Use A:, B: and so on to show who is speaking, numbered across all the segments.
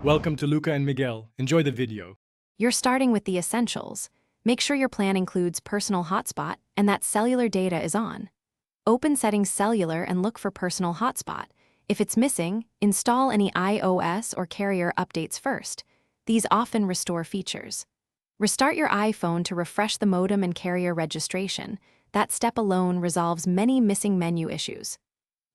A: Welcome to Luca and Miguel. Enjoy the video.
B: You're starting with the essentials. Make sure your plan includes Personal Hotspot and that cellular data is on. Open Settings Cellular and look for Personal Hotspot. If it's missing, install any iOS or carrier updates first. These often restore features. Restart your iPhone to refresh the modem and carrier registration. That step alone resolves many missing menu issues.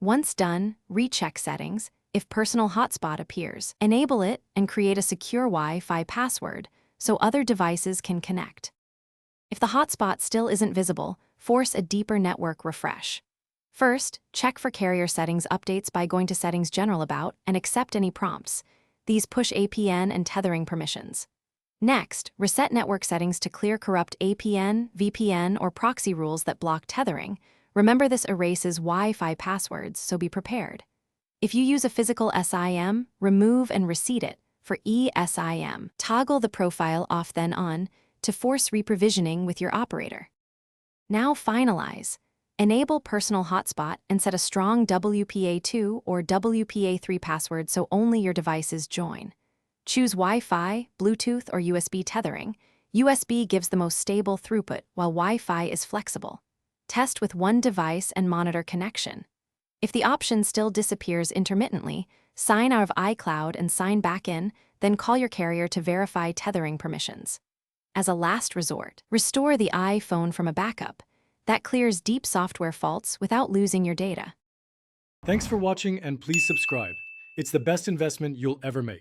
B: Once done, recheck settings. If Personal Hotspot appears, enable it and create a secure Wi-Fi password so other devices can connect. If the hotspot still isn't visible, force a deeper network refresh. First, check for carrier settings updates by going to Settings General About and accept any prompts. These push APN and tethering permissions. Next, reset network settings to clear corrupt APN, VPN, or proxy rules that block tethering. Remember, this erases Wi-Fi passwords, so be prepared. If you use a physical SIM, remove and reset it for eSIM. Toggle the profile off then on to force reprovisioning with your operator. Now finalize. Enable Personal Hotspot and set a strong WPA2 or WPA3 password so only your devices join. Choose Wi-Fi, Bluetooth, or USB tethering. USB gives the most stable throughput, while Wi-Fi is flexible. Test with one device and monitor connection. If the option still disappears intermittently, sign out of iCloud and sign back in, then call your carrier to verify tethering permissions. As a last resort, restore the iPhone from a backup. That clears deep software faults without losing your data.
A: Thanks for watching and please subscribe. It's the best investment you'll ever make.